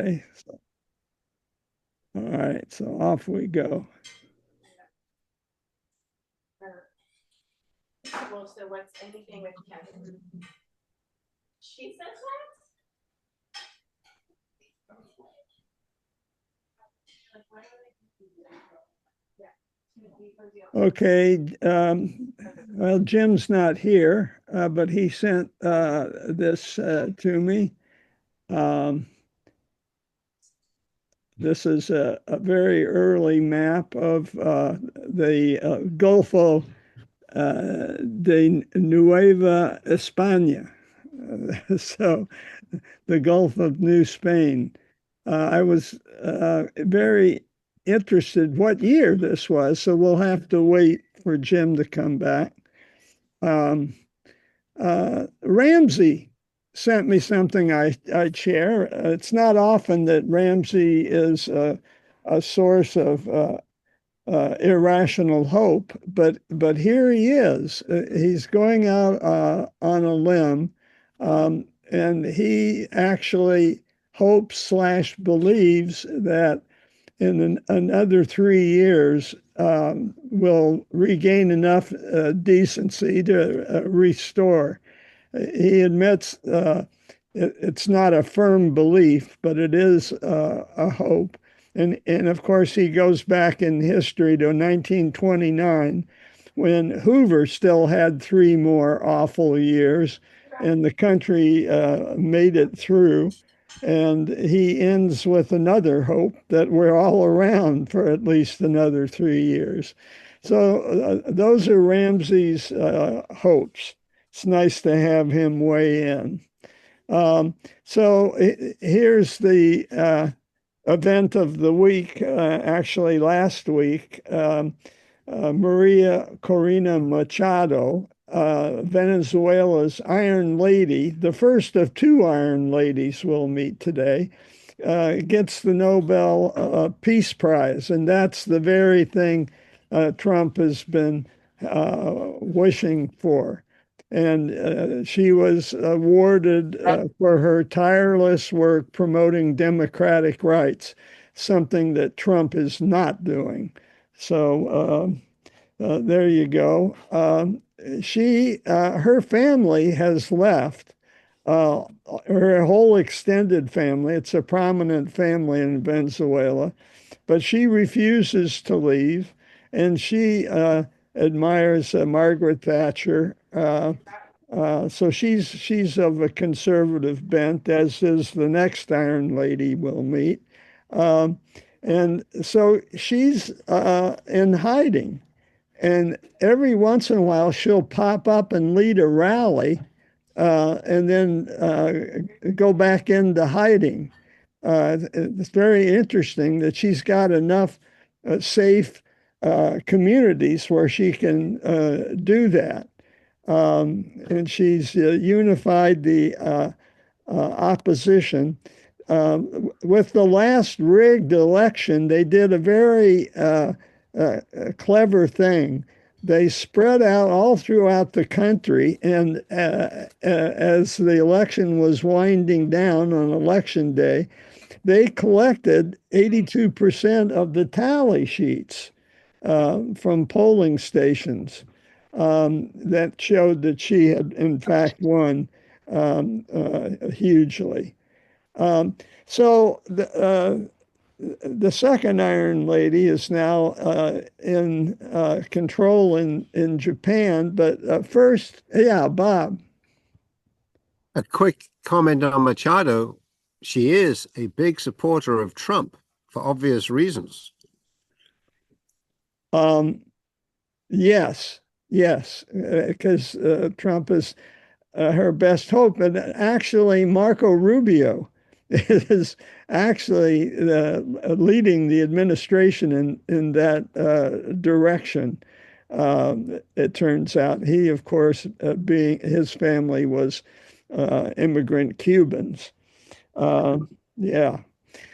Okay. All right. So off we go. Well, so what's anything with Kevin? She says that? Okay. Well, Jim's not here, but he sent this to me. Um, this is a very early map of the Golfo de Nueva España. So the Gulf of New Spain. I was very interested what year this was, so we'll have to wait for Jim to come back. Ramsey sent me something I'd share. It's not often that Ramsey is a source of irrational hope, but here he is. He's going out on a limb, and he actually hopes slash believes that in another 3 years we'll regain enough decency to restore. He admits it's not a firm belief, but it is a hope. And of course, he goes back in history to 1929 when Hoover still had 3 more awful years and the country made it through. And he ends with another hope that we're all around for at least another 3 years. So those are Ramsey's hopes. It's nice to have him weigh in. So here's the event of the week, actually last week. Maria Corina Machado, Venezuela's Iron Lady, the first of 2 Iron Ladies we'll meet today, gets the Nobel Peace Prize. And that's the very thing Trump has been wishing for. And she was awarded for her tireless work promoting democratic rights, something that Trump is not doing. So there you go. Her family has left. Her whole extended family. It's a prominent family in Venezuela, but she refuses to leave, and she admires Margaret Thatcher. So she's of a conservative bent, as is the next Iron Lady we'll meet. Um, and so she's in hiding. And every once in a while, she'll pop up and lead a rally and then go back into hiding. It's very interesting that she's got enough safe communities where she can do that. And she's unified the opposition. With the last rigged election, they did a very clever thing. They spread out all throughout the country, and as the election was winding down on election day, they collected 82% of the tally sheets from polling stations that showed that she had, in fact, won hugely. Um, so the second Iron Lady is now in control in Japan. But first, yeah, Bob. A quick comment on Machado. She is a big supporter of Trump for obvious reasons. Yes, yes, because Trump is her best hope. And actually, Marco Rubio is actually leading the administration in that direction. It turns out he, of course, being his family was immigrant Cubans. Yeah.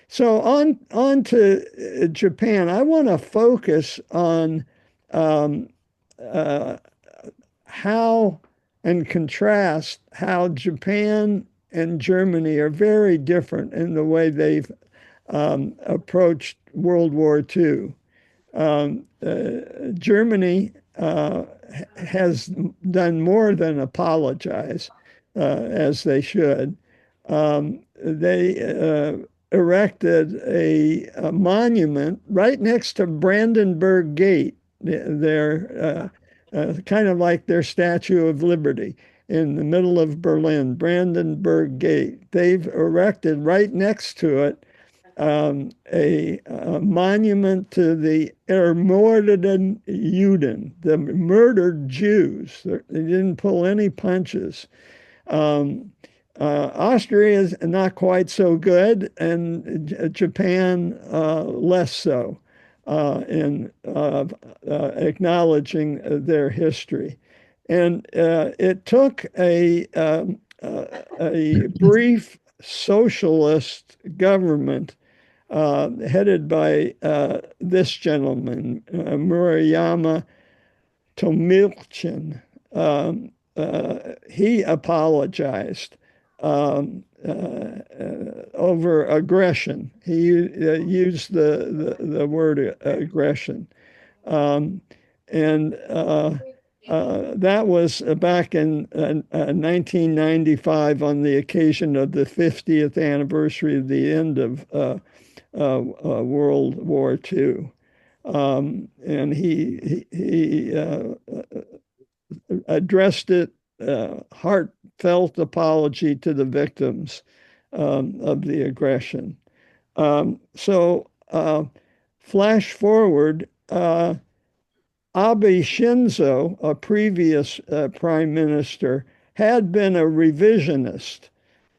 So on to Japan. I want to focus on um, uh, how and contrast how Japan and Germany are very different in the way they've approached World War II. Germany has done more than apologize, as they should. They erected a monument right next to Brandenburg Gate, their kind of like their Statue of Liberty in the middle of Berlin, Brandenburg Gate. They've erected right next to it a monument to the ermordeten Juden, the murdered Jews. They didn't pull any punches. Um, Austria is not quite so good, and Japan less so in acknowledging their history. And it took a brief socialist government headed by this gentleman, Murayama Tomilchin. He apologized over aggression. He used the word aggression. Um, and that was back in 1995 on the occasion of the 50th anniversary of the end of World War II. And he addressed it, heartfelt apology to the victims of the aggression. So flash forward, Abe Shinzo, a previous prime minister, had been a revisionist.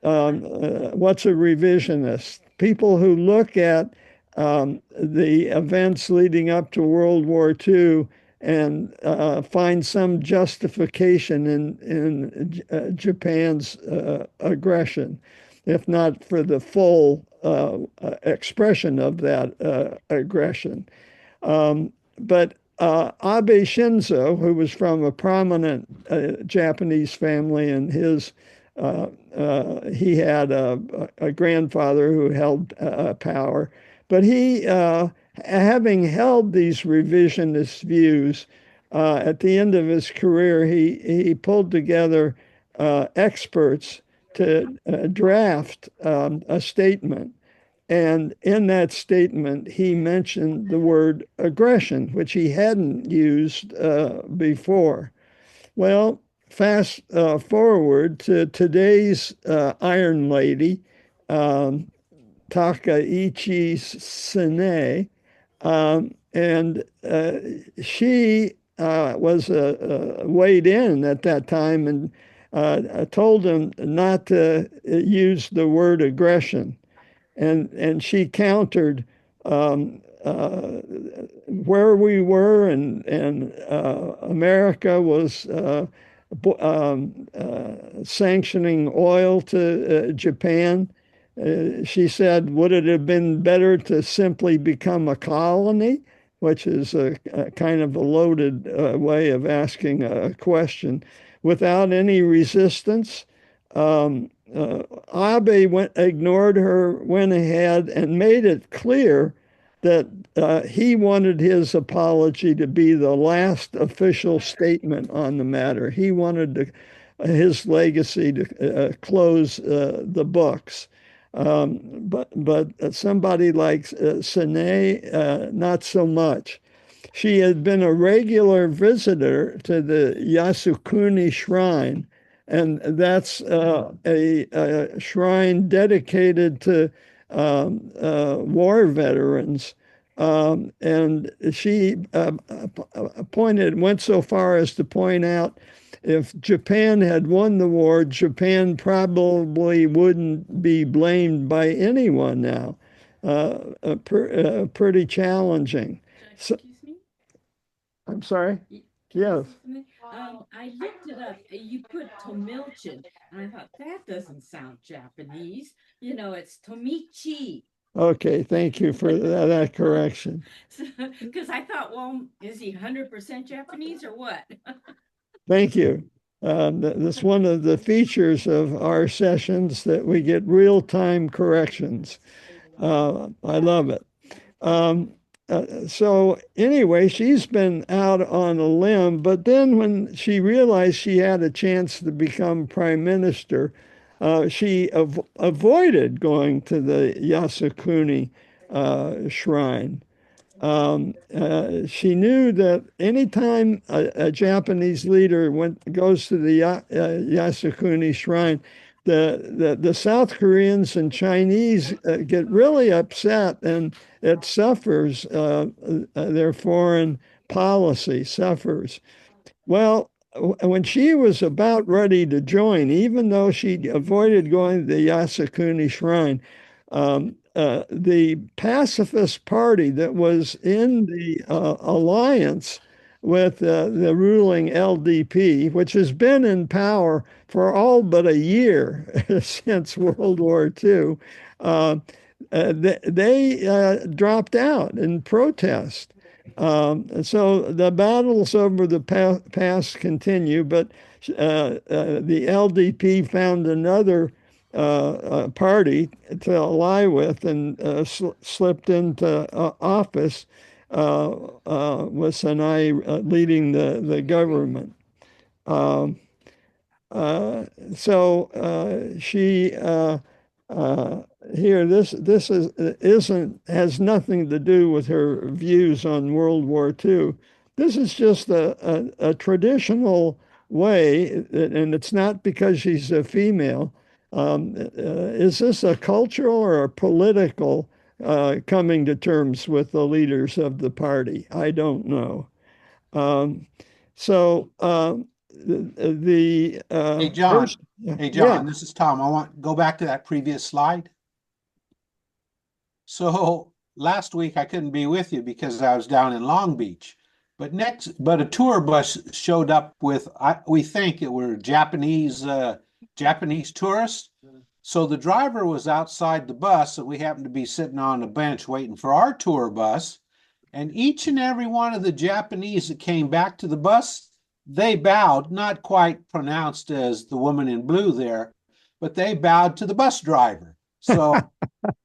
What's a revisionist? People who look at the events leading up to World War II and find some justification in Japan's aggression, if not for the full expression of that aggression. But Abe Shinzo, who was from a prominent Japanese family, and he had a grandfather who held power, but he, having held these revisionist views, at the end of his career, he pulled together experts to draft a statement. And in that statement, he mentioned the word aggression, which he hadn't used before. Well, fast forward to today's Iron Lady, Takaichi Sine, and she was weighed in at that time and told him not to use the word aggression. And she countered where we were, and America was sanctioning oil to Japan. She said, would it have been better to simply become a colony? Which is a kind of a loaded way of asking a question, without any resistance. Abe ignored her, went ahead and made it clear that he wanted his apology to be the last official statement on the matter. He wanted his legacy to close the books. But somebody like Sine, not so much. She had been a regular visitor to the Yasukuni Shrine, and that's a shrine dedicated to war veterans. And she went so far as to point out if Japan had won the war, Japan probably wouldn't be blamed by anyone now. Pretty challenging. So, Excuse me? I'm sorry? Can Yes. I looked it up. You put Tomilchin, and I thought that doesn't sound Japanese. It's Tomichi. Okay, thank you for that correction. Because I thought, well, is he 100% Japanese or what? Thank you. That's one of the features of our sessions that we get real-time corrections. I love it. Um, so anyway, she's been out on a limb, but then when she realized she had a chance to become prime minister, she avoided going to the Yasukuni shrine. She knew that anytime a Japanese leader goes to the Yasukuni shrine, the South Koreans and Chinese get really upset, and it suffers. Their foreign policy suffers. Well, when she was about ready to join, even though she avoided going to the Yasukuni shrine, the pacifist party that was in the alliance with the ruling LDP, which has been in power for all but a year since World War II, they dropped out in protest. So the battles over the past continue, but the LDP found another party to ally with and slipped into office with Sinai leading the government. Um, so she uh, here this is isn't has nothing to do with her views on World War II. This is just a traditional way, and it's not because she's a female. Is this a cultural or a political coming to terms with the leaders of the party? I don't know. Um, so the Hey, John. first, Hey, yeah, John, this is Tom. I want to go back to that previous slide. So last week I couldn't be with you because I was down in Long Beach. But a tour bus showed up with, we think it were Japanese tourists. So the driver was outside the bus, and we happened to be sitting on a bench waiting for our tour bus. And each and every one of the Japanese that came back to the bus, they bowed, not quite pronounced as the woman in blue there, but they bowed to the bus driver. So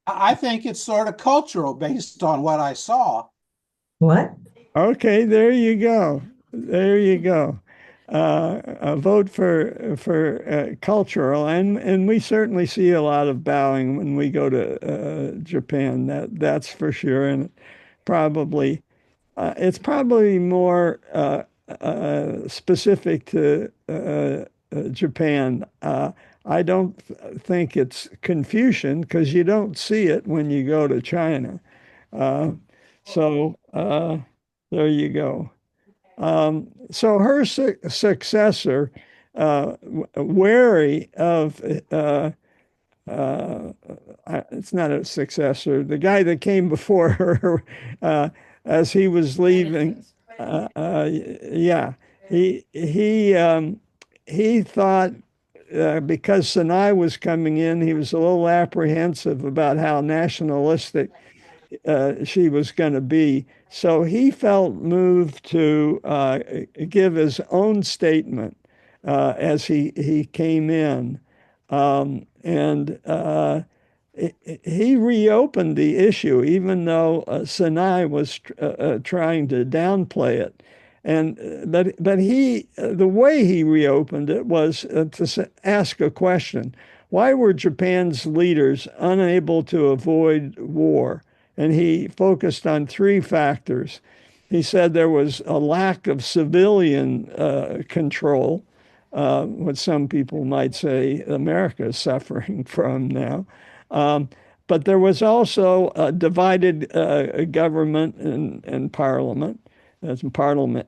I think it's sort of cultural based on what I saw. What? okay, there you go. There you go. A vote for cultural, and we certainly see a lot of bowing when we go to Japan. That's for sure, and probably it's probably more specific to Japan. I don't think it's Confucian because you don't see it when you go to China. Uh, so there you go. So her successor, wary of uh, it's not a successor. The guy that came before her, as he was leaving, yeah, he thought because Sinai was coming in, he was a little apprehensive about how nationalistic she was going to be. So he felt moved to give his own statement as he came in. And he reopened the issue, even though Sinai was trying to downplay it. And but he the way he reopened it was to ask a question: why were Japan's leaders unable to avoid war? And he focused on three factors. He said there was a lack of civilian control, what some people might say America is suffering from now. Um, but there was also a divided government and parliament, as a parliament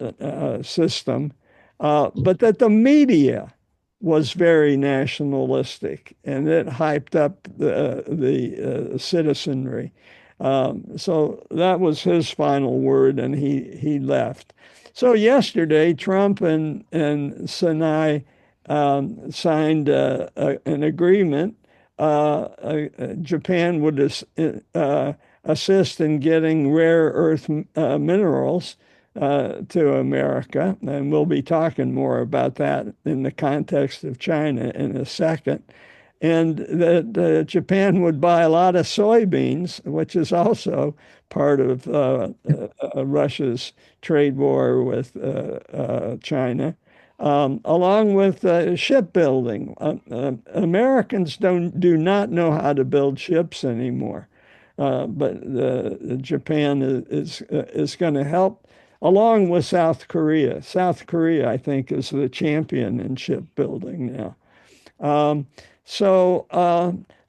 system, but that the media was very nationalistic and it hyped up the citizenry. So that was his final word, and he left. So yesterday, Trump and Sinai signed an agreement. Japan would assist in getting rare earth minerals to America, and we'll be talking more about that in the context of China in a second. And that Japan would buy a lot of soybeans, which is also part of Russia's trade war with China, along with shipbuilding. Americans do not know how to build ships anymore, but Japan is going to help, along with South Korea. South Korea, I think, is the champion in shipbuilding now.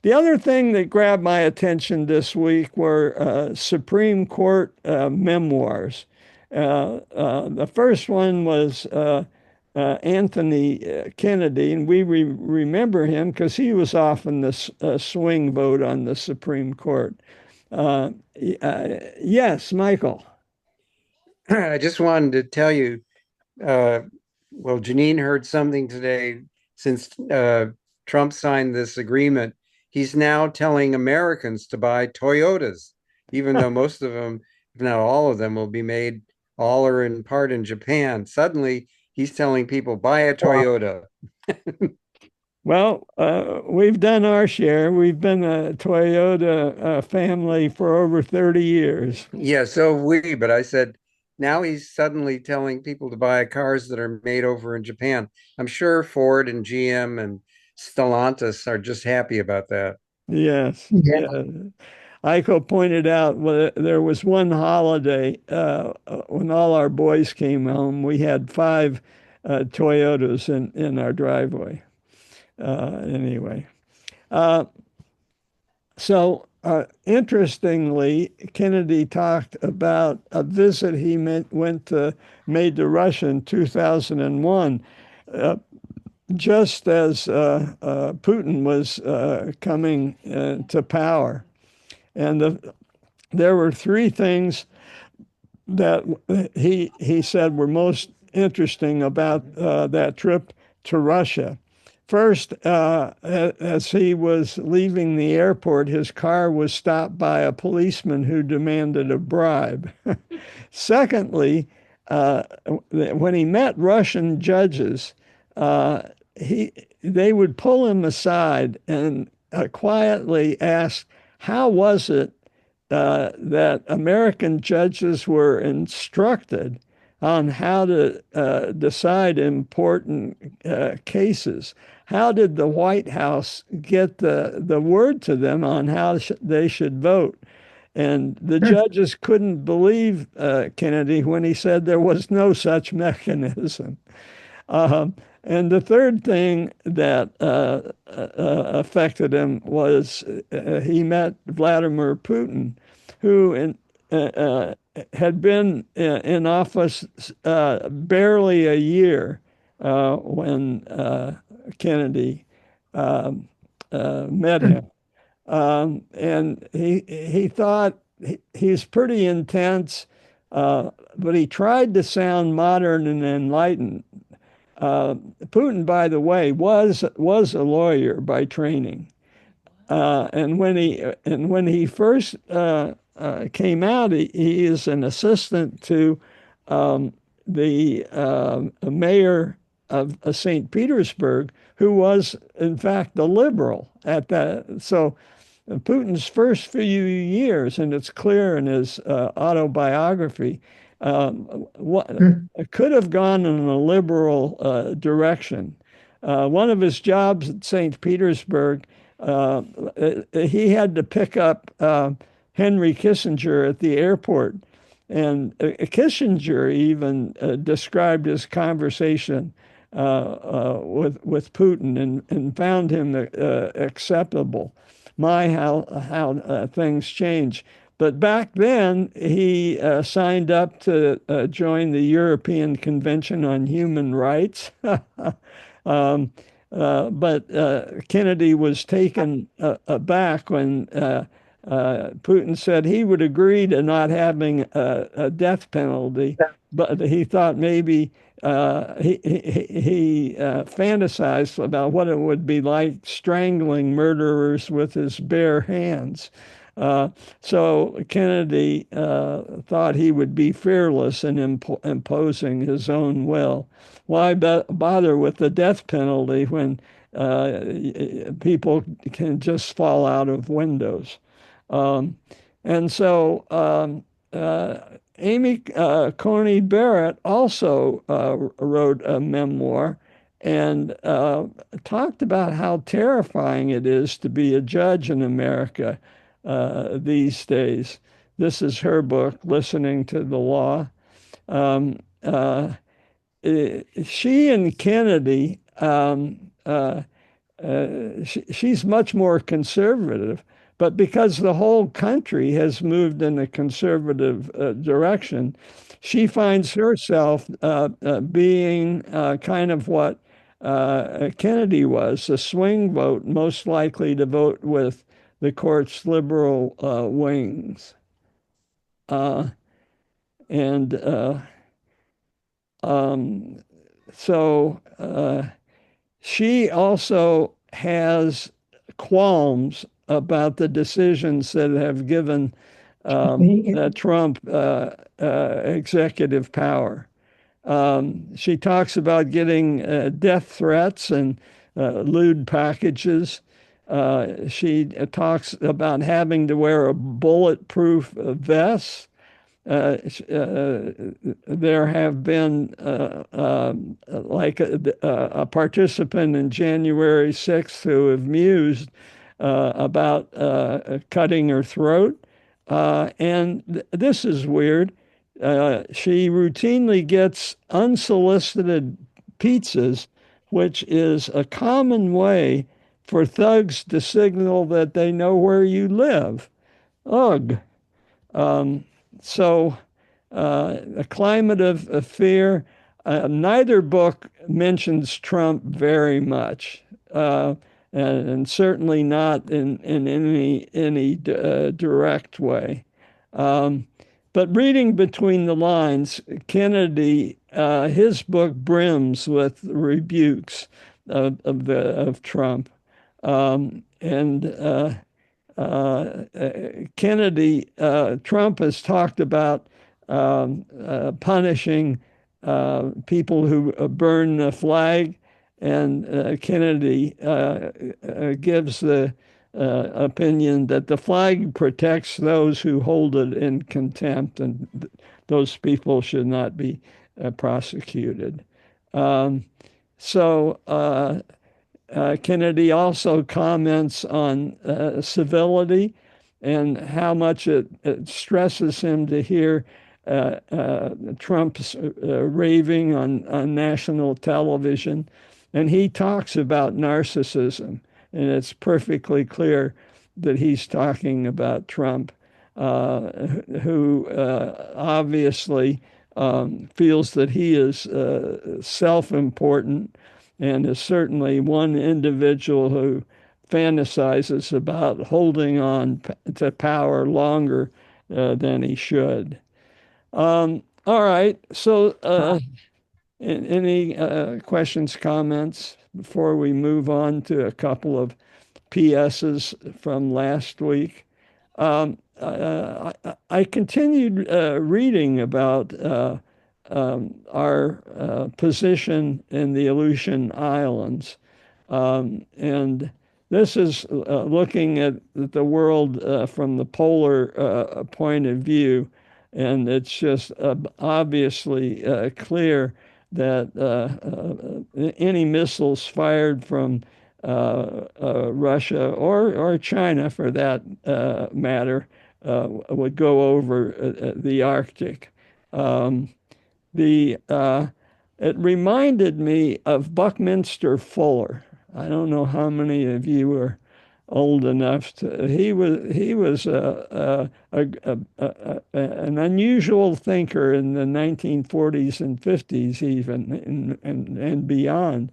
The other thing that grabbed my attention this week were Supreme Court memoirs. The first one was Anthony Kennedy, and we remember him because he was often the swing vote on the Supreme Court. Yes, Michael. I just wanted to tell you, well, Janine heard something today since Trump signed this agreement. He's now telling Americans to buy Toyotas, even though most of them, if not all of them, will be made all or in part in Japan. Suddenly, he's telling people, buy a Toyota. Well, we've done our share. We've been a Toyota family for over 30 years. Yeah, so we, but I said, now he's suddenly telling people to buy cars that are made over in Japan. I'm sure Ford and GM and Stellantis are just happy about that. Yes. Yeah. Aiko pointed out there was one holiday when all our boys came home, we had 5 Toyotas in our driveway. Anyway. Interestingly, Kennedy talked about a visit he made to Russia in 2001, just as Putin was coming to power. And there were 3 things that he said were most interesting about that trip to Russia. First, as he was leaving the airport, his car was stopped by a policeman who demanded a bribe. Secondly, when he met Russian judges, they would pull him aside and quietly ask, how was it that American judges were instructed on how to decide important cases? How did the White House get the word to them on how they should vote? And the judges couldn't believe Kennedy when he said there was no such mechanism. And the third thing that affected him was he met Vladimir Putin, who had been in office barely a year when Kennedy met him. And he thought he's pretty intense, but he tried to sound modern and enlightened. Putin, by the way, was a lawyer by training, and when he first came out, he is an assistant to the mayor of St. Petersburg, who was in fact a liberal at that. So Putin's first few years, and it's clear in his autobiography, could have gone in a liberal direction. One of his jobs at St. Petersburg, he had to pick up Henry Kissinger at the airport. And Kissinger even described his conversation with Putin and found him acceptable. How things change. But back then, he signed up to join the European Convention on Human Rights. But Kennedy was taken aback when Putin said he would agree to not having a death penalty, but he thought maybe he fantasized about what it would be like strangling murderers with his bare hands. So Kennedy thought he would be fearless in imposing his own will. Why bother with the death penalty when people can just fall out of windows? Um, and so Amy Coney Barrett also wrote a memoir and talked about how terrifying it is to be a judge in America these days. This is her book, Listening to the Law. Um, uh, she and Kennedy, she's much more conservative, but because the whole country has moved in a conservative direction, she finds herself being kind of what Kennedy was, a swing vote, most likely to vote with the court's liberal wings. Uh, and um, so she also has qualms about the decisions that have given Trump executive power. She talks about getting death threats and lewd packages. She talks about having to wear a bulletproof vest. There have been like a participant in January 6th who have mused about cutting her throat. And this is weird. She routinely gets unsolicited pizzas, which is a common way for thugs to signal that they know where you live. Ugh. Um, so, a climate of fear. Neither book mentions Trump very much, and certainly not in any direct way. But reading between the lines, Kennedy, his book brims with rebukes of Trump, and Kennedy, Trump has talked about punishing people who burn the flag, and Kennedy gives the opinion that the flag protects those who hold it in contempt, and those people should not be prosecuted. Um, so Kennedy also comments on civility and how much it stresses him to hear Trump's raving on national television. And he talks about narcissism, and it's perfectly clear that he's talking about Trump, who obviously feels that he is self-important and is certainly one individual who fantasizes about holding on to power longer than he should. All right. So, any questions, comments before we move on to a couple of PSs from last week? I continued reading about our position in the Aleutian Islands. And this is looking at the world from the polar point of view. And it's just obviously clear that any missiles fired from Russia or China, for that matter, would go over the Arctic. The It reminded me of Buckminster Fuller. I don't know how many of you are old enough to. He was an unusual thinker in the 1940s and 50s, even and beyond.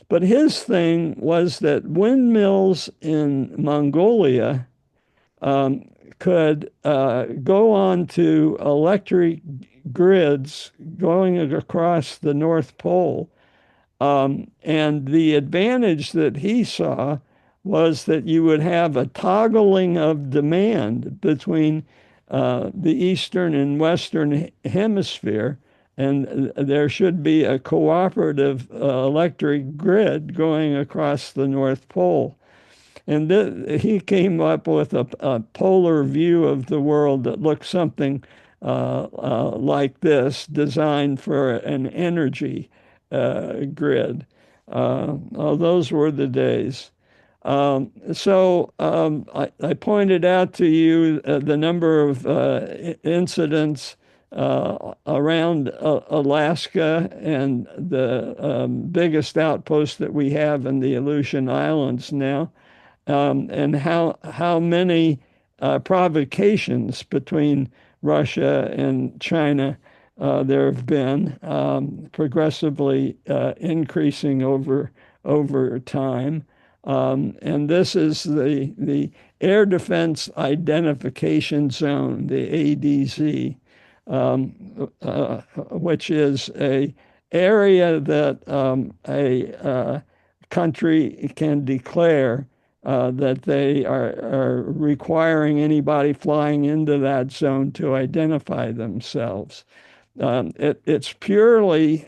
But his thing was that windmills in Mongolia could go on to electric grids going across the North Pole. And the advantage that he saw was that you would have a toggling of demand between the Eastern and Western hemisphere, and there should be a cooperative electric grid going across the North Pole. And he came up with a polar view of the world that looked something like this, designed for an energy grid. Those were the days. I pointed out to you the number of incidents around Alaska and the biggest outpost that we have in the Aleutian Islands now, and how many provocations between Russia and China there have been, progressively increasing over time. And this is the Air Defense Identification Zone, the ADZ, which is a area that a country can declare that they are requiring anybody flying into that zone to identify themselves. It's purely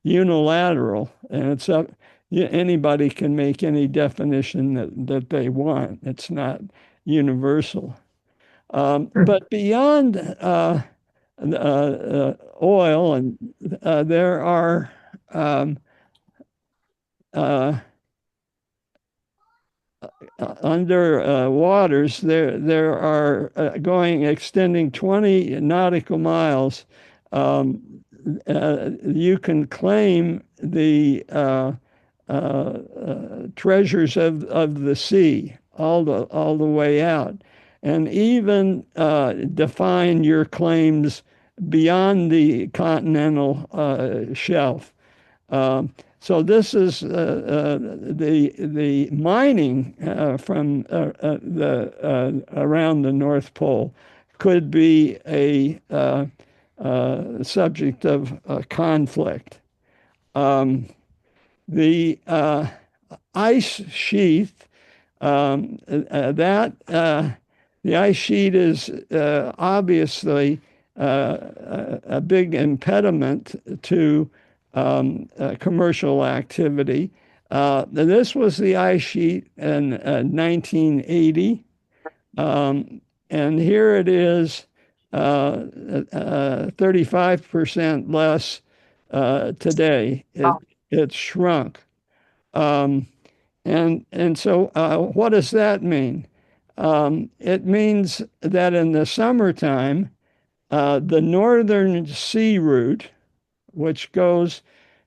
unilateral, and it's up. Anybody can make any definition that they want. It's not universal. But beyond oil, and there are under waters, there are extending 20 nautical miles. You can claim the treasures of the sea all the way out, and even define your claims beyond the continental shelf. So this is the mining from around the North Pole could be a subject of conflict. The ice sheath, the ice sheet is obviously a big impediment to commercial activity. This was the ice sheet in 1980, and here it is, 35% less today. It's shrunk. So what does that mean? It means that in the summertime, the northern sea route, which goes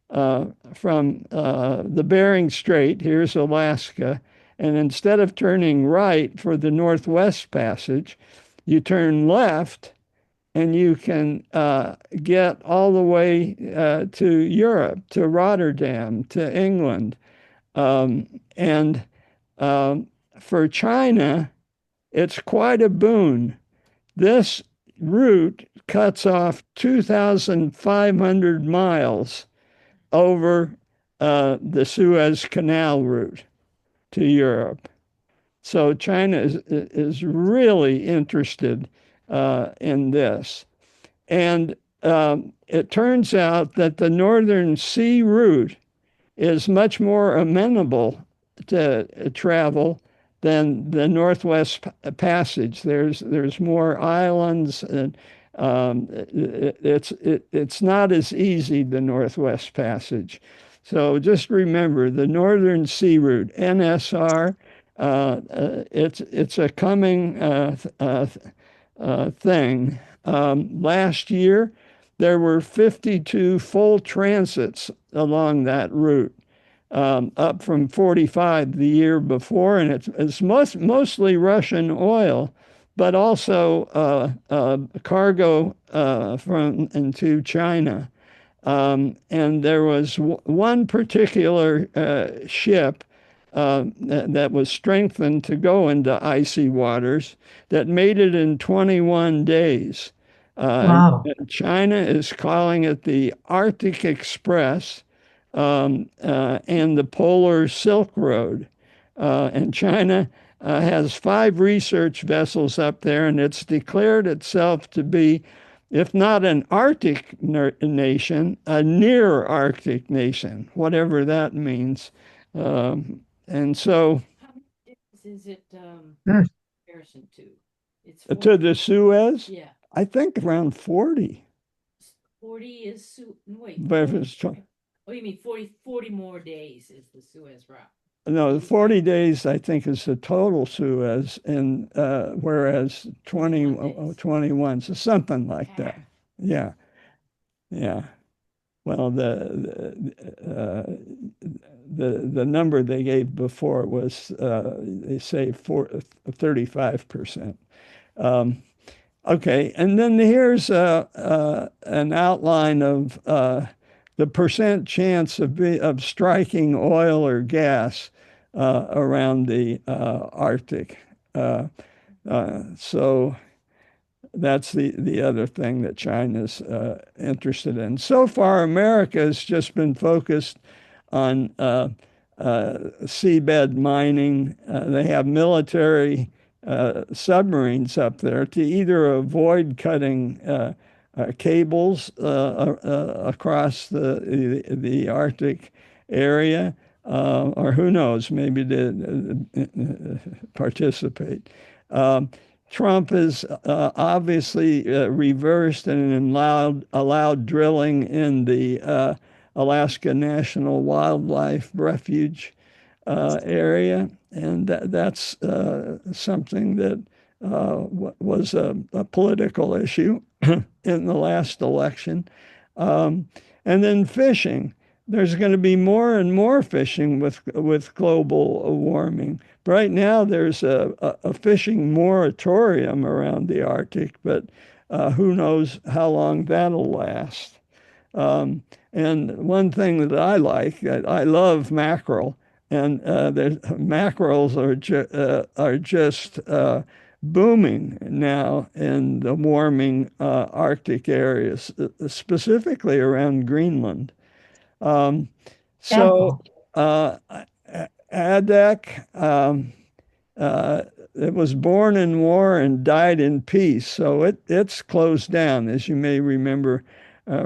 from the Bering Strait, here's Alaska, and instead of turning right for the Northwest Passage, you turn left and you can get all the way to Europe, to Rotterdam, to England. And for China, it's quite a boon. This route cuts off 2,500 miles over the Suez Canal route to Europe. So China is really interested in this. And it turns out that the Northern Sea route is much more amenable to travel than the Northwest Passage. There's more islands, and it's not as easy, the Northwest Passage. So just remember the Northern Sea Route, NSR. It's a coming thing. Last year, there were 52 full transits along that route, up from 45 the year before, and it's mostly Russian oil, but also cargo from into China. And there was one particular ship that was strengthened to go into icy waters that made it in 21 days. Wow. And China is calling it the Arctic Express and the Polar Silk Road. And China has 5 research vessels up there, and it's declared itself to be, if not an Arctic nation, a near Arctic nation, whatever that means. And so How many days is it Hmm. comparison to? It's to the Suez, yeah. I think around 40. 40 is wait. But if 40, it's oh, you mean 40 more days is the Suez route? no, the 40 days I think is the total Suez, and whereas 21, so something like that. Yeah, yeah. Well, the number they gave before was they say 35%. Okay, and then here's an outline of the percent chance of striking oil or gas around the Arctic. So that's the other thing that China's interested in. So far, America has just been focused on seabed mining. They have military submarines up there to either avoid cutting cables across the Arctic area, or who knows, maybe to participate. Trump has obviously reversed and allowed drilling in the Alaska National Wildlife Refuge area, and that's something that was a political issue in the last election. And then fishing. There's going to be more and more fishing with global warming. Right now, there's a fishing moratorium around the Arctic, but who knows how long that'll last. And one thing that I like, I love mackerel, and mackerels are just booming now in the warming Arctic areas, specifically around Greenland. Um, so ADEC, uh, it was born in war and died in peace. So it's closed down, as you may remember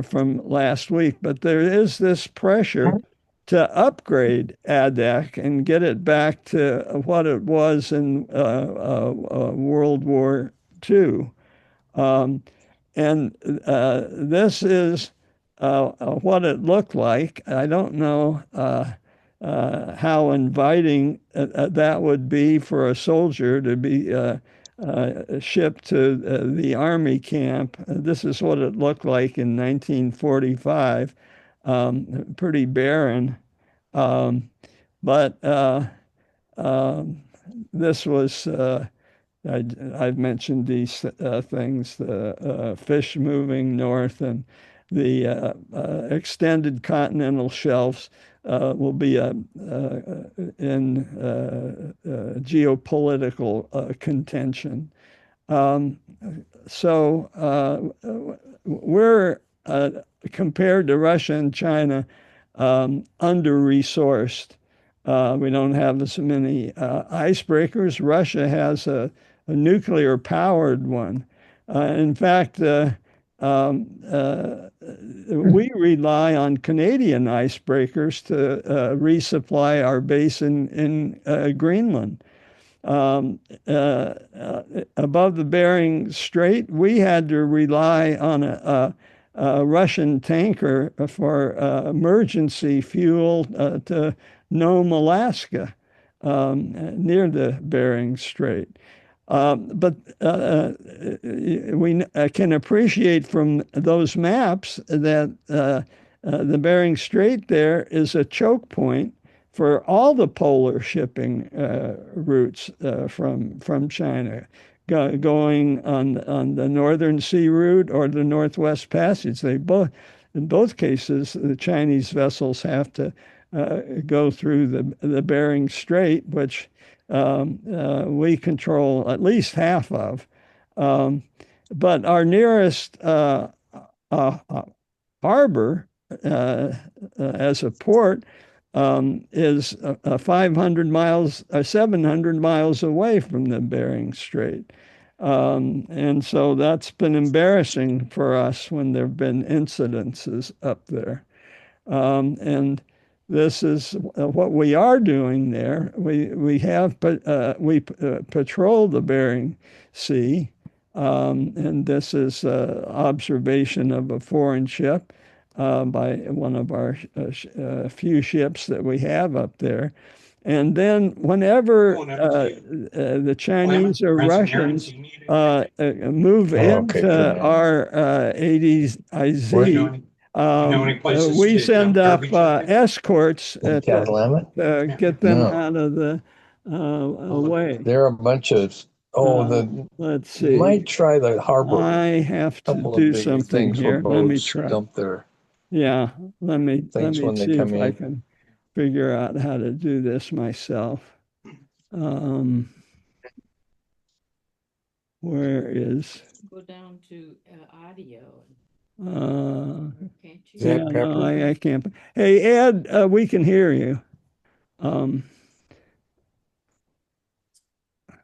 from last week. But there is this pressure to upgrade ADEC and get it back to what it was in World War II. Um, and this is what it looked like. I don't know how inviting that would be for a soldier to be shipped to the army camp. This is what it looked like in 1945. Pretty barren. Um, but this was I've mentioned these things, the fish moving north and the extended continental shelves will be in geopolitical contention. Um, so we're, compared to Russia and China, under-resourced. We don't have as many icebreakers. Russia has a nuclear-powered one. In fact, we rely on Canadian icebreakers to resupply our base in Greenland. Above the Bering Strait, we had to rely on a Russian tanker for emergency fuel to Nome, Alaska, near the Bering Strait. But we can appreciate from those maps that the Bering Strait there is a choke point for all the polar shipping routes from China, going on the Northern Sea route or the Northwest Passage. In both cases, the Chinese vessels have to go through the Bering Strait, which we control at least half of. But our nearest harbor as a port is 500 miles, 700 miles away from the Bering Strait. And so that's been embarrassing for us when there have been incidences up there. And this is what we are doing there. We have patrol the Bering Sea, and this is observation of a foreign ship by one of our few ships that we have up there. And then whenever the Chinese or Russians move into our ADIZ, we send up escorts to get them out of the way. There are a bunch of Let's you see. might try the harbor. I have to Couple of do big something things for here. Let me boats try. dump their Yeah, let me things when they see come if I in. can figure out how to do this myself. Where is Go down to audio. Can't you? Is that yeah, no, Pepper? I can't. Hey, Ed, we can hear you.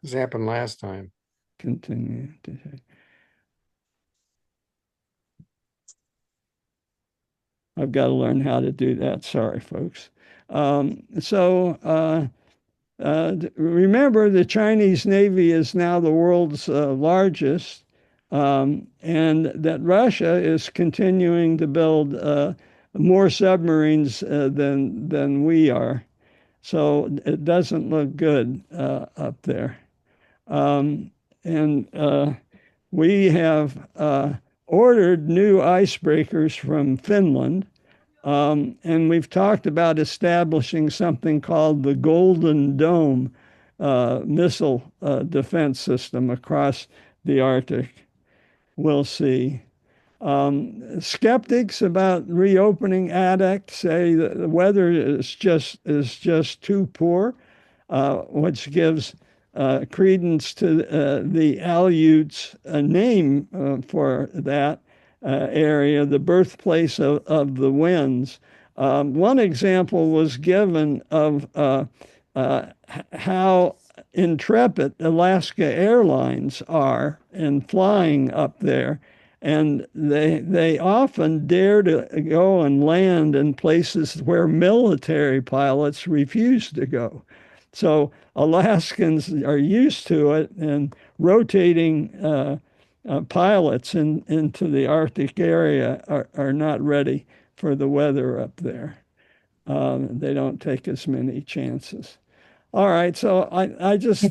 This happened last time. Continue. I've got to learn how to do that. Sorry, folks. Remember, the Chinese Navy is now the world's largest, and that Russia is continuing to build more submarines than we are. So it doesn't look good up there. And we have ordered new icebreakers from Finland. And we've talked about establishing something called the Golden Dome missile defense system across the Arctic. We'll see. Skeptics about reopening ADEC say that the weather is just too poor, which gives credence to the Aleuts name for that area, the birthplace of the winds. One example was given of how intrepid Alaska Airlines are in flying up there. And they often dare to go and land in places where military pilots refuse to go. So Alaskans are used to it, and rotating pilots into the Arctic area are not ready for the weather up there. They don't take as many chances. All right, so I just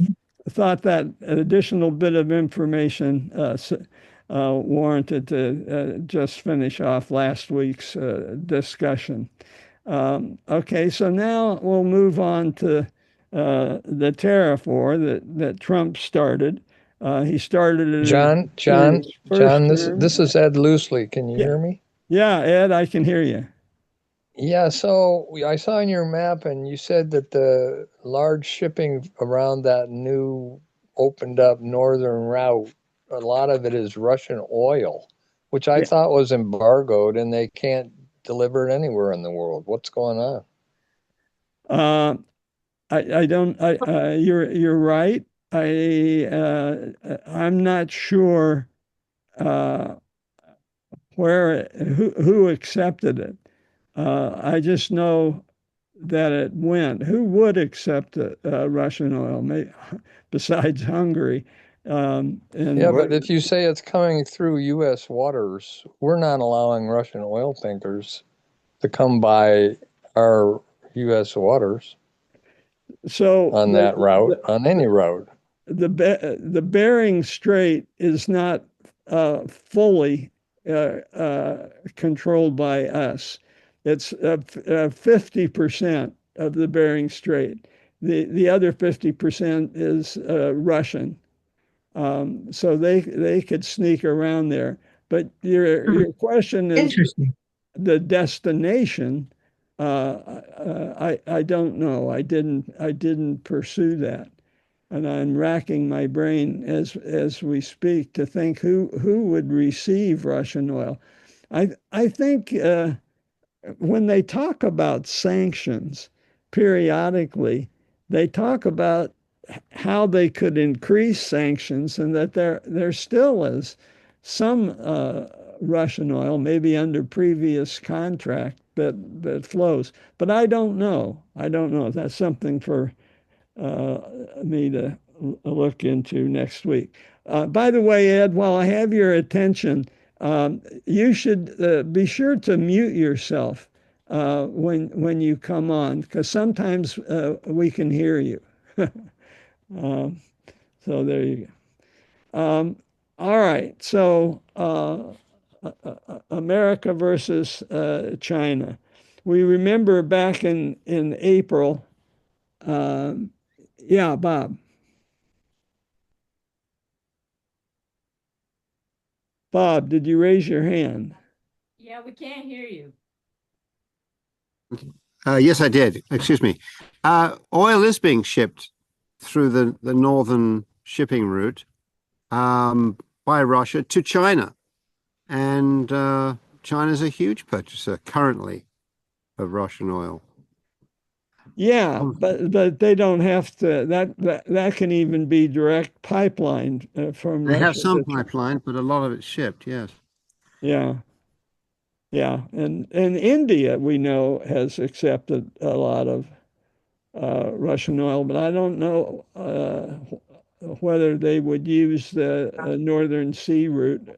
thought that additional bit of information warranted to just finish off last week's discussion. Okay, so now we'll move on to the tariff war that Trump started. He started it John, in his first term. this is Ed Loosely. Can you Yeah. hear me? Yeah, Ed, I can hear you. Yeah, so I saw on your map and you said that the large shipping around that new opened up northern route, a lot of it is Russian oil, which I Yeah. thought was embargoed and they can't deliver it anywhere in the world. What's going on? I don't. You're right. I'm not sure who accepted it. I just know that it went. Who would accept Russian oil, besides Hungary? And Yeah, but if you say it's coming through U.S. waters, we're not allowing Russian oil tankers to come by our U.S. waters so on that route, on any route. the Bering Strait is not fully controlled by us. It's 50% of the Bering Strait. The other 50% is Russian. So they could sneak around there. But your question is Interesting. the destination. I don't know. I didn't pursue that, and I'm racking my brain as we speak to think who would receive Russian oil. I think when they talk about sanctions periodically, they talk about how they could increase sanctions and that there still is some Russian oil, maybe under previous contract, that flows. But I don't know. I don't know. That's something for uh, me to look into next week. By the way, Ed, while I have your attention, you should be sure to mute yourself when you come on, because sometimes we can hear you. Um, so there you go. All right. So America versus China. We remember back in April. Um, yeah, Bob. Bob, did you raise your hand? Yeah, we can't hear you. Yes, I did. Excuse me. Oil is being shipped through the northern shipping route by Russia to China. And China's a huge purchaser currently of Russian oil. Yeah, but they don't have to. That can even be direct pipeline from They have Russia some to China. pipeline, but a lot of it's shipped, yes. Yeah, yeah, and India we know has accepted a lot of Russian oil, but I don't know whether they would use the Northern Sea route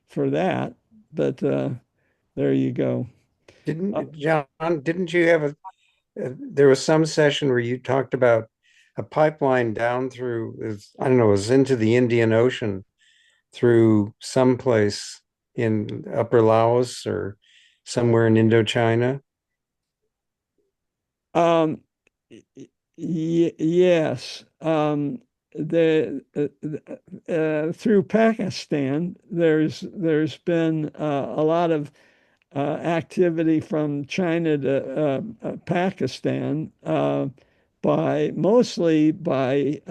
for that. But there you go. Uh, Didn't John, didn't you have there was some session where you talked about a pipeline down through, I don't know, it was into the Indian Ocean through someplace in Upper Laos or somewhere in Indochina? Um, yes. The through Pakistan, there's been a lot of activity from China to Pakistan by mostly by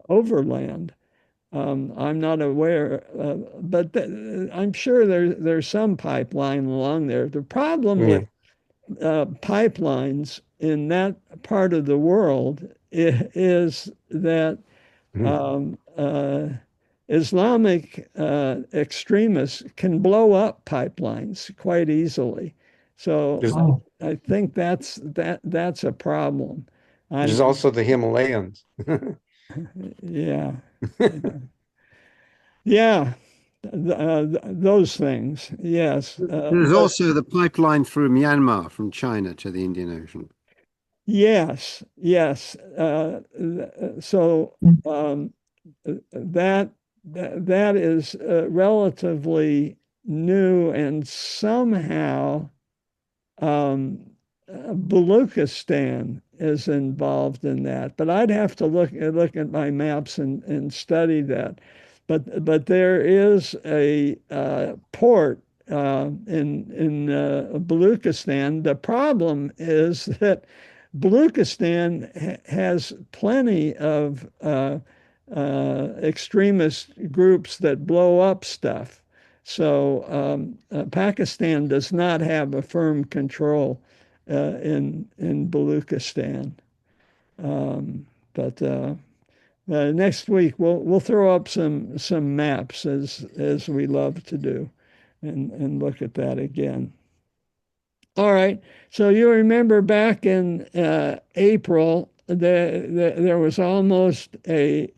overland. I'm not aware, but I'm sure there's some pipeline along there. The problem with Yeah. pipelines in that part of the world is that Mhm. um, Islamic extremists can blow up pipelines quite easily. So There's, I think that's a problem. there's I'm also the Himalayans. yeah yeah those things yes There's but also the pipeline through Myanmar from China to the Indian Ocean. yes so um, that that is relatively new and somehow um, Baluchistan is involved in that, but I'd have to look at my maps and study that. But there is a port in Baluchistan. The problem is that Baluchistan has plenty of extremist groups that blow up stuff. So Pakistan does not have a firm control in Baluchistan. Um, but next week we'll throw up some maps as we love to do, and look at that again. All right. So you remember back in April, there was almost a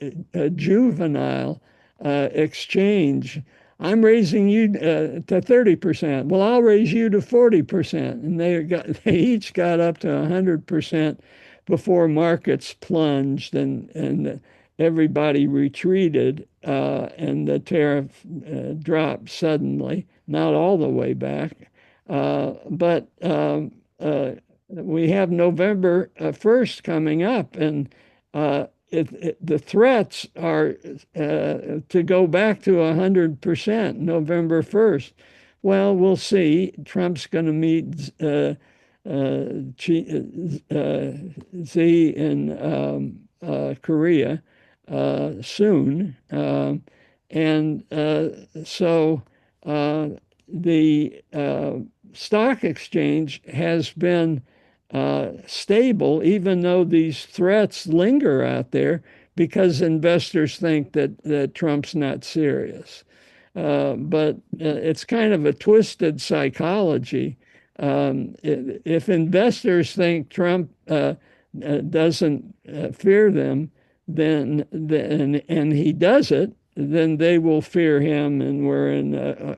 juvenile exchange. I'm raising you to 30%. Well, I'll raise you to 40%. And they each got up to 100% before markets plunged and everybody retreated and the tariff dropped suddenly, not all the way back. But we have November 1st coming up, and the threats are to go back to 100% November 1st. Well, we'll see. Trump's going to meet Xi in Korea soon. And so the stock exchange has been stable, even though these threats linger out there, because investors think that Trump's not serious. But it's kind of a twisted psychology. If investors think Trump doesn't fear them, then and he does it, then they will fear him, and we're in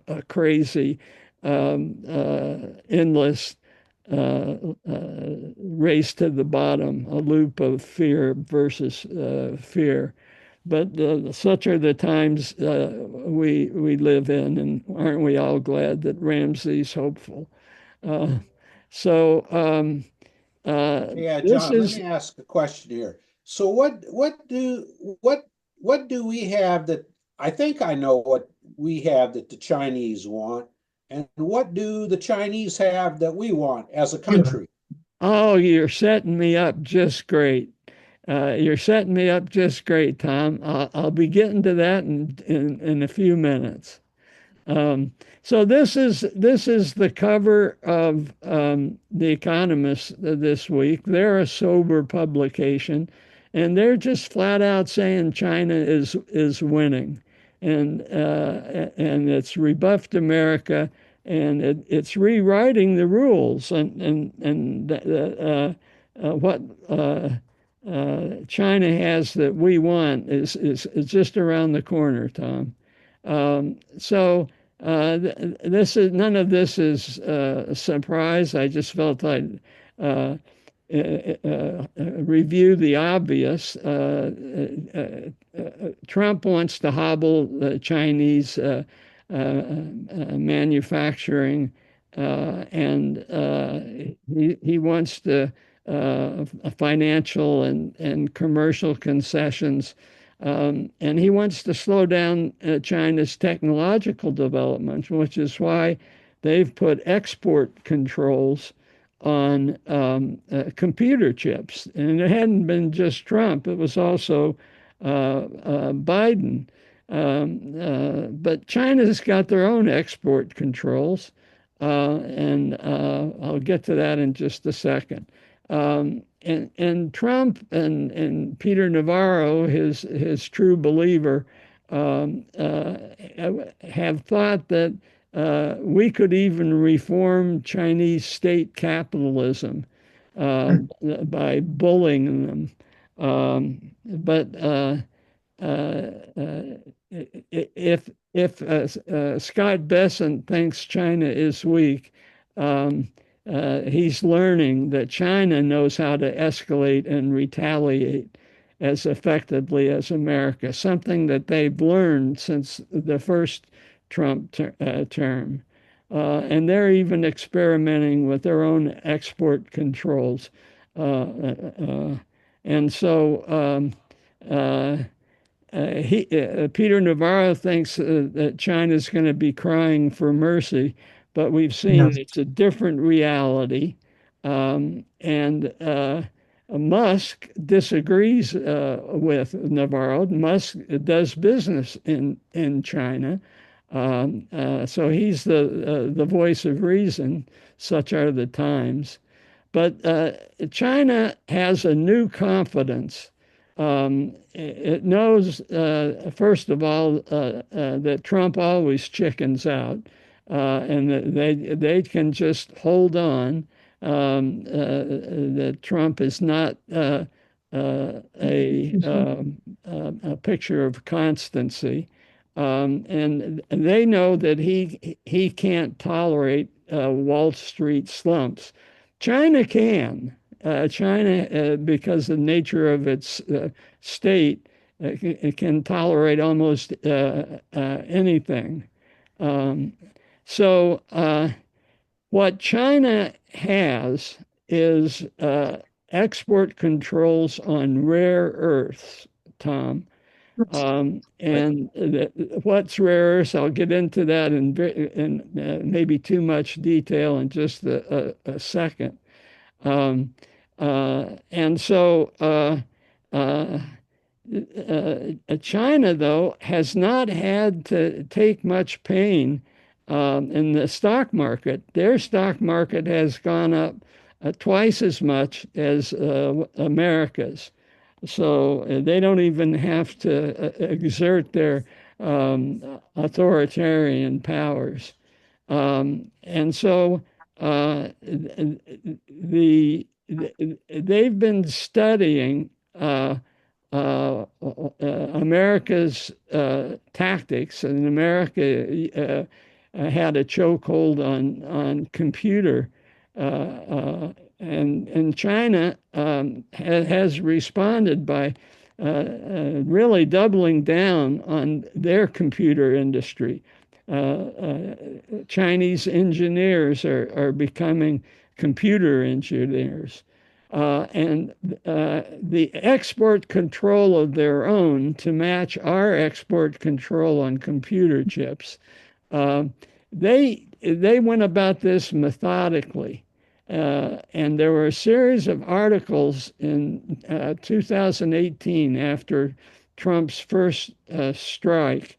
a crazy, endless race to the bottom, a loop of fear versus fear. But such are the times we live in, and aren't we all glad that Ramsey's hopeful? Uh, so Yeah, this John, let is me ask a question here. So what do we have that I think I know what we have that the Chinese want, and what do the Chinese have that we want as a country? oh, you're setting me up just great. You're setting me up just great, Tom. I'll be getting to that in a few minutes. Um, so this is the cover of The Economist this week. They're a sober publication, and they're just flat out saying China is winning, and it's rebuffed America, and it's rewriting the rules, and what China has that we want is just around the corner, Tom. So this is none of this is a surprise. I just felt I'd uh, review the obvious. Trump wants to hobble the Chinese manufacturing, and he wants to financial and commercial concessions, and he wants to slow down China's technological development, which is why they've put export controls on computer chips. And it hadn't been just Trump, it was also Biden. But China's got their own export controls, and I'll get to that in just a second. And Trump and Peter Navarro, his true believer, have thought that we could even reform Chinese state capitalism by bullying them. But if Scott Bessent thinks China is weak, um, he's learning that China knows how to escalate and retaliate as effectively as America, something that they've learned since the first Trump term. And they're even experimenting with their own export controls. And so Peter Navarro thinks that China's going to be crying for mercy, but we've seen it's a different reality. And Musk disagrees with Navarro. Musk does business in China. So he's the voice of reason. Such are the times. But China has a new confidence. It knows, first of all, that Trump always chickens out, and that they can just hold on. That Trump is not a picture of constancy, and they know that he can't tolerate Wall Street slumps. China can. China, because the nature of its state, it can tolerate almost anything. Um, so, what China has is export controls on rare earths, Tom. And what's rare earths, I'll get into that in maybe too much detail in just a second. Um, and so China, though, has not had to take much pain in the stock market. Their stock market has gone up twice as much as America's. So they don't even have to exert their authoritarian powers. And so they've been studying America's tactics, and America had a chokehold on computer, and China has responded by really doubling down on their computer industry. Chinese engineers are becoming computer engineers. And the export control of their own to match our export control on computer chips. Uh, they went about this methodically. And there were a series of articles in 2018 after Trump's first strike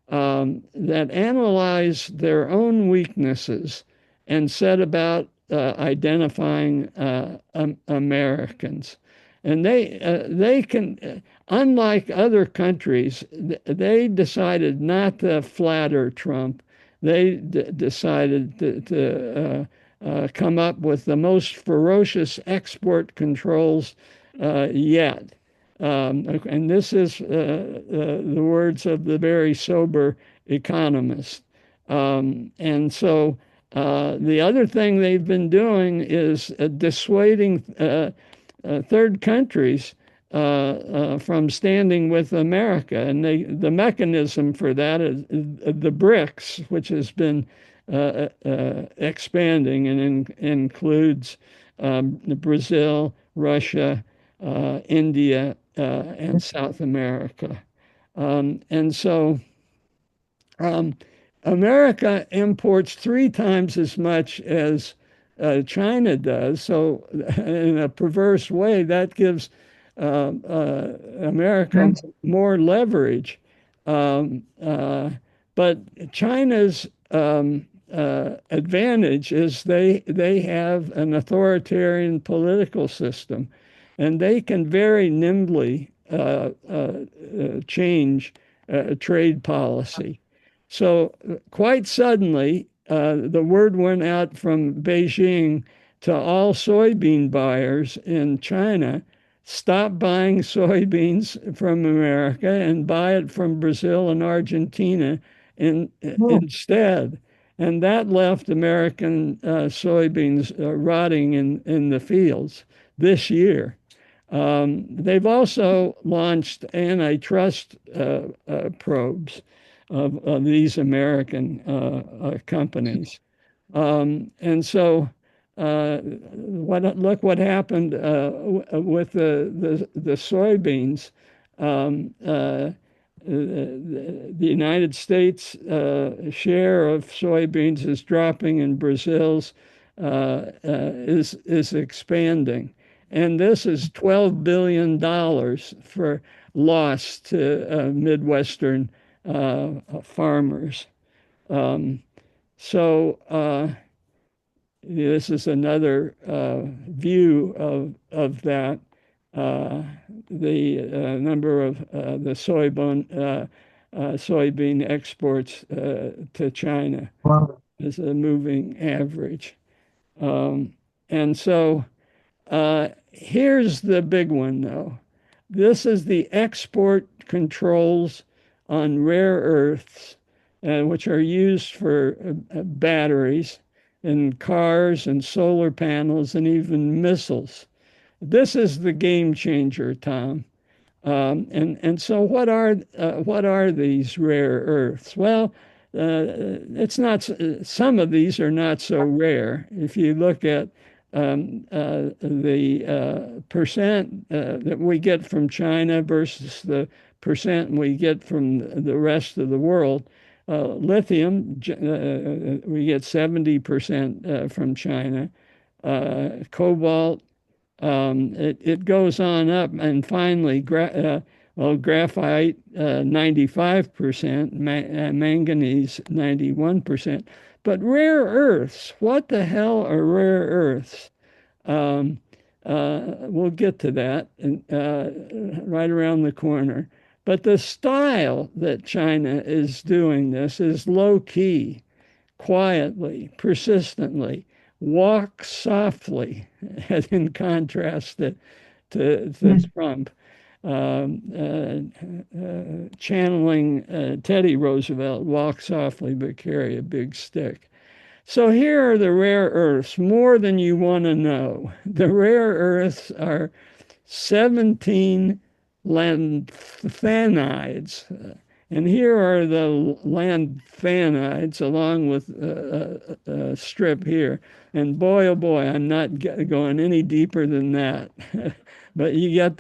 that analyzed their own weaknesses and set about identifying Americans. And they can, unlike other countries, they decided not to flatter Trump. They decided to come up with the most ferocious export controls yet. And this is the words of the very sober economist. And so the other thing they've been doing is dissuading third countries from standing with America. And the mechanism for that is the BRICS, which has been expanding and includes Brazil, Russia, India, and South America. And so America imports 3 times as much as China does. So, in a perverse way, that gives America more leverage. But China's advantage is they have an authoritarian political system, and they can very nimbly change trade policy. So quite suddenly, the word went out from Beijing to all soybean buyers in China: stop buying soybeans from America and buy it from Brazil and Argentina instead. And that left American soybeans rotting in the fields this year. They've also launched antitrust probes of these American companies. And so look what happened with the soybeans. The United States share of soybeans is dropping, and Brazil's is expanding. And this is $12 billion for loss to Midwestern farmers. So this is another view of that. The number of the soybean exports to China is a moving average. And so here's the big one, though. This is the export controls on rare earths, which are used for batteries in cars and solar panels and even missiles. This is the game changer, Tom. And so what are these rare earths? Well, it's not. Some of these are not so rare. If you look at the percent that we get from China versus the percent we get from the rest of the world, lithium we get 70% from China. Cobalt, it goes on up, and finally Well, graphite, 95%, manganese, 91%. But rare earths, what the hell are rare earths? Um, we'll get to that right around the corner. But the style that China is doing this is low key, quietly, persistently, walk softly, in contrast to Trump, channeling Teddy Roosevelt, walk softly but carry a big stick. So here are the rare earths, more than you want to know. The rare earths are 17 lanthanides. And here are the lanthanides along with a strip here. And boy, oh boy, I'm not going any deeper than that. But you get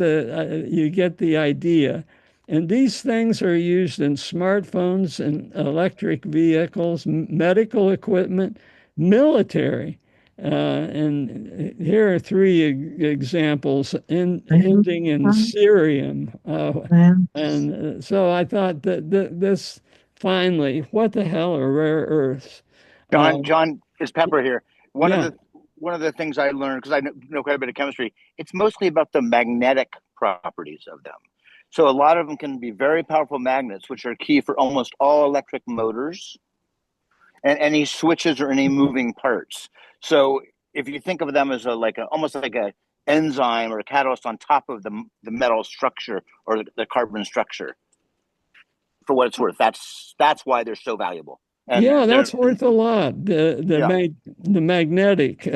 the idea. And these things are used in smartphones and electric vehicles, medical equipment, military. And here are three examples ending in cerium. And so I thought that this finally, what the hell are rare earths? John is Pepper here. One of Yeah, the one of the things I learned, because I know quite a bit of chemistry, it's mostly about the magnetic properties of them. So a lot of them can be very powerful magnets, which are key for almost all electric motors and any switches or any moving parts. So if you think of them as almost like a enzyme or a catalyst on top of the metal structure or the carbon structure, for what it's worth, that's why they're so valuable. And yeah, they're that's worth a lot. yeah, The magnetic.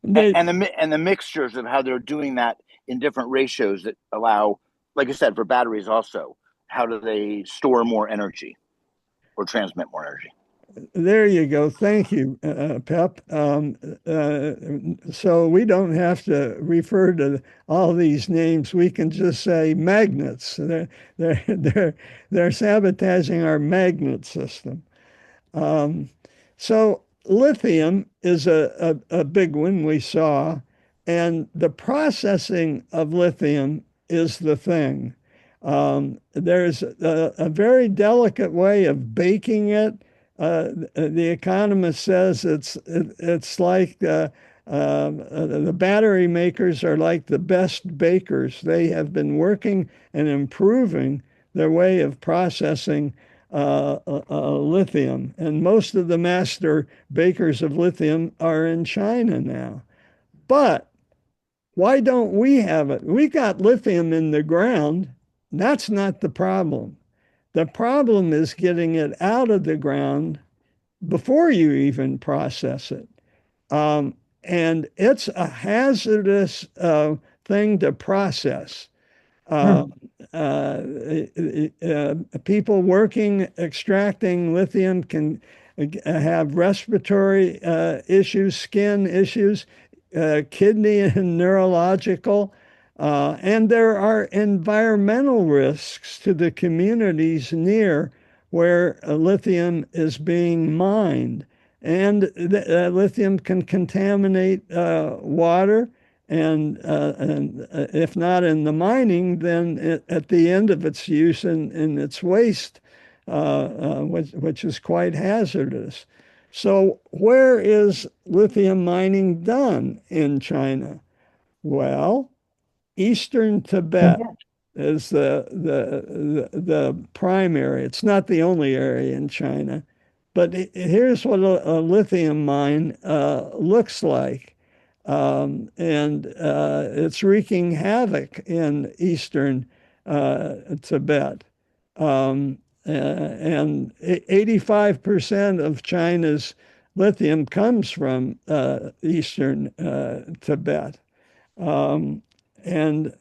They and the mixtures of how they're doing that in different ratios that allow, like I said, for batteries also, how do they store more energy or transmit more energy? There you go. Thank you, Pep. So we don't have to refer to all these names. We can just say magnets. They're, they're, they're sabotaging our magnet system. Um, so lithium is a big one we saw, and the processing of lithium is the thing. There's a very delicate way of baking it. The economist says it's like the battery makers are like the best bakers. They have been working and improving their way of processing lithium. And most of the master bakers of lithium are in China now. But why don't we have it? We got lithium in the ground. That's not the problem. The problem is getting it out of the ground before you even process it. And it's a hazardous thing to process. Uh, uh, People working extracting lithium can have respiratory issues, skin issues, kidney and neurological. And there are environmental risks to the communities near where lithium is being mined. And lithium can contaminate water and if not in the mining, then at the end of its use in its waste, which is quite hazardous. So where is lithium mining done in China? Well, Eastern Tibet is the primary. It's not the only area in China, but here's what a lithium mine looks like. And it's wreaking havoc in eastern Tibet. And 85% of China's lithium comes from eastern Tibet. Um, and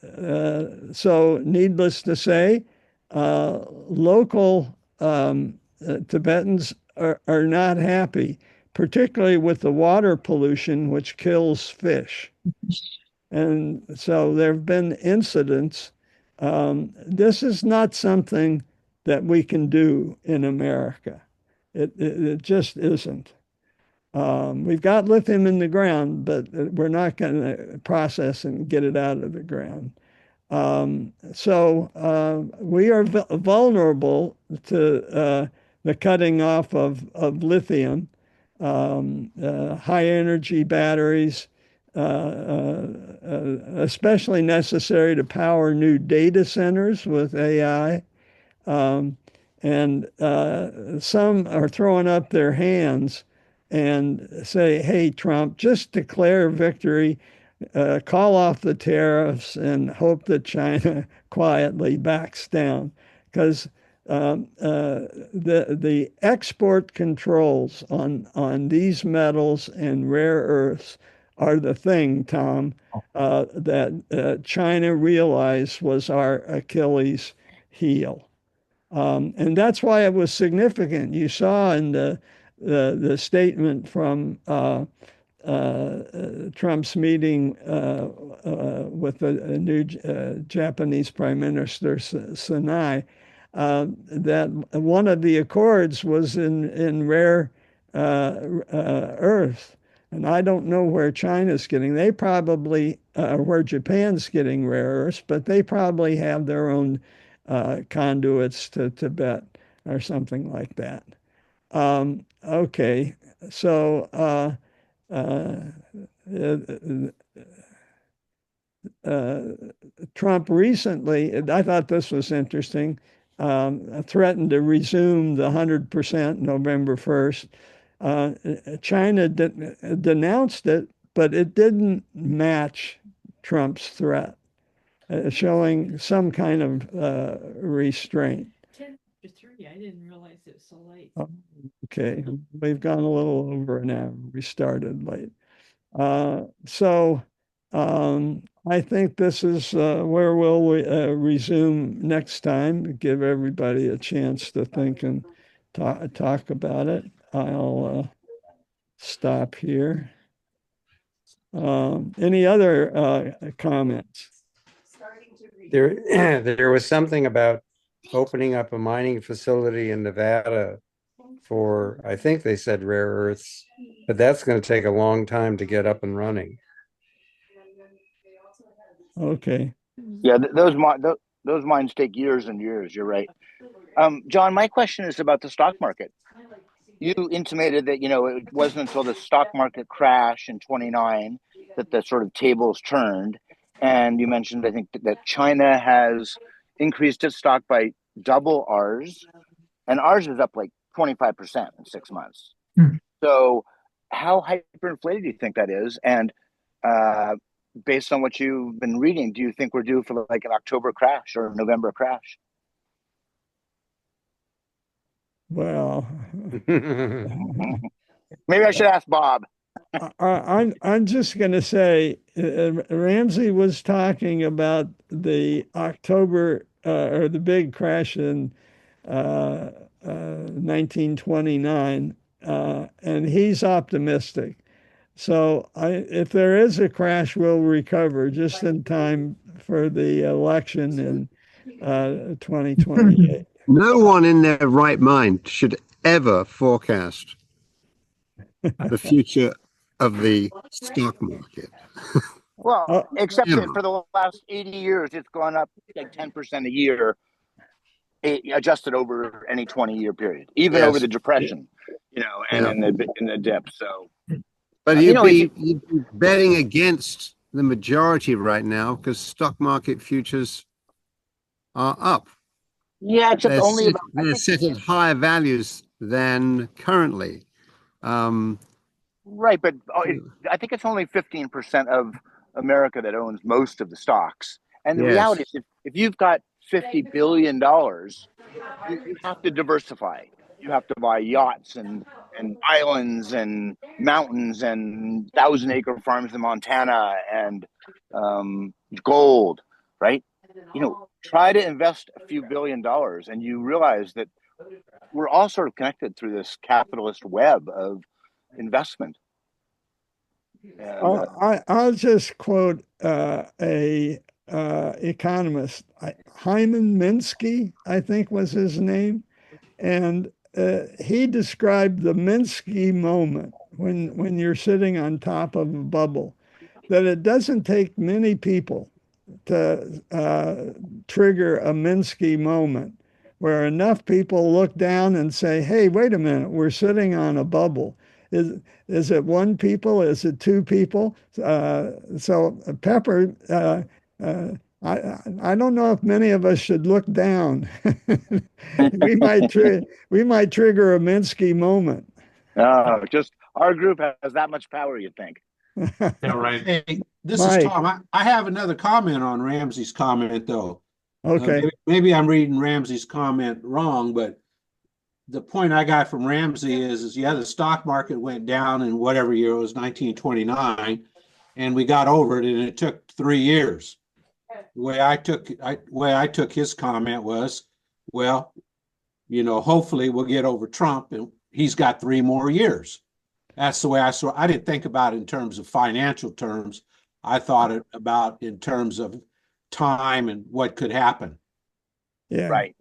so, needless to say, local Tibetans are not happy, particularly with the water pollution, which kills fish. And so there have been incidents. This is not something that we can do in America. It just isn't. We've got lithium in the ground, but we're not going to process and get it out of the ground. We are vulnerable to the cutting off of lithium, high energy batteries, especially necessary to power new data centers with AI. Um, and some are throwing up their hands and say, hey, Trump, just declare victory, call off the tariffs, and hope that China quietly backs down. Because the export controls on these metals and rare earths are the thing, Tom, that China realized was our Achilles heel. And that's why it was significant. You saw in the statement from Trump's meeting with the new Japanese Prime Minister Sinai, that one of the accords was in rare earth. And I don't know where China's getting. They probably, where Japan's getting rare earths, but they probably have their own conduits to Tibet or something like that. Okay, so uh, uh, uh, Trump recently, I thought this was interesting, threatened to resume the 100% November 1st. China denounced it, but it didn't match Trump's threat, showing some kind of restraint. 10 after 3. I didn't realize it was so late. Okay, we've gone a little over an hour. We started late. So I think this is where we'll resume next time, give everybody a chance to think and talk about it. I'll stop here. Any other comments? There was something about opening up a mining facility in Nevada for, I think they said rare earths, but that's going to take a long time to get up and running. Okay. Yeah, those mines take years and years. You're right. John, my question is about the stock market. You intimated that it wasn't until the stock market crash in '29 that the sort of tables turned, and you mentioned, I think, that China has increased its stock by double ours, and ours is up like 25% in 6 months. So, how hyperinflated do you think that is? And based on what you've been reading, do you think we're due for like an October crash or a November crash? Well, Maybe I should ask Bob. I'm just going to say Ramsey was talking about the October or the big crash in 1929, and he's optimistic. So if there is a crash, we'll recover just in time for the election in 2028. No one in their right mind should ever forecast the future of the stock market. Well, except Ever. that for the last 80 years, it's gone up like 10% a year, adjusted over any 20-year period, even over Yes. the Depression, and Yeah. in the dip. So, But if you'd be betting against the majority right now because stock market futures are up. yeah, except They're only set, about, they're set at higher values than currently. right, but I think it's only 15% of America that owns most of the stocks. And the reality Yes. is, if you've got $50 billion, you have to diversify. You have to buy yachts and islands and mountains and 1,000-acre farms in Montana and gold, right? Try to invest a few $1 billion, and you realize that we're all sort of connected through this capitalist web of investment. And I'll just quote a economist, Hyman Minsky, I think was his name, and he described the Minsky moment when you're sitting on top of a bubble, that it doesn't take many people trigger a Minsky moment where enough people look down and say, hey, wait a minute, we're sitting on a bubble. Is it one people? Is it two people? So Pepper, I don't know if many of us should look down. we might we might trigger a Minsky moment. Oh, just our group has that much power, you think? Yeah, right. Hey, this is Mike. Tom. I have another comment on Ramsey's comment, though. Okay. Maybe I'm reading Ramsey's comment wrong, but the point I got from Ramsey is yeah, the stock market went down in whatever year it was, 1929, and we got over it, and it took 3 years. The way I took his comment was, well, hopefully we'll get over Trump, and he's got 3 more years. That's the way I saw. I didn't think about it in terms of financial terms. I thought it about in terms of time and what could happen. Yeah. Right.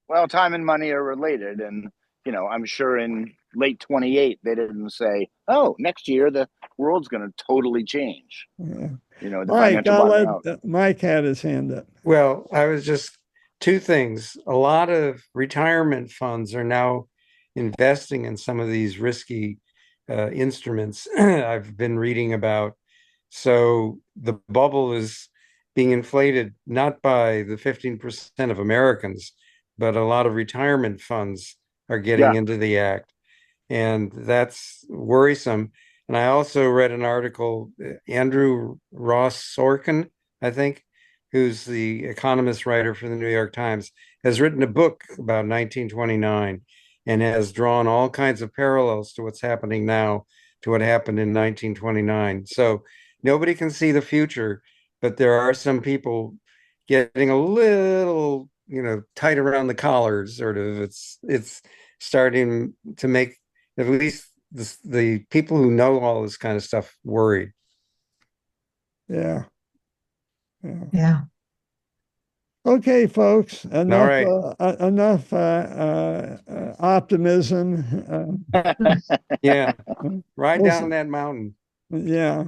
Well, time and money are related, and I'm sure in late 28 they didn't say, "Oh, next year the world's going to totally change." Yeah. The Mike, financial bottom out. Mike had his hand up. Well, I was just two things. A lot of retirement funds are now investing in some of these risky instruments I've been reading about. So the bubble is being inflated not by the 15% of Americans, but a lot of retirement funds are getting Yeah. into the act. And that's worrisome. And I also read an article, Andrew Ross Sorkin, I think, who's the economist writer for the New York Times, has written a book about 1929 and has drawn all kinds of parallels to what's happening now to what happened in 1929. So nobody can see the future, but there are some people getting a little, tight around the collar, sort of. It's starting to make at least the people who know all this kind of stuff worried. Yeah. Yeah. Okay, folks. Enough. right. Enough optimism. Yeah. Ride We'll down that mountain Yeah.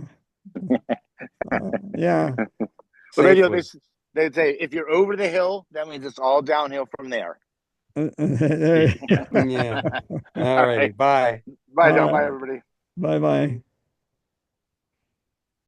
Yeah. Well, safely. they'd say if you're over the hill, that means it's all downhill from there. There- Yeah. All righty. Bye. Bye, All John. Bye, right. everybody. Bye-bye.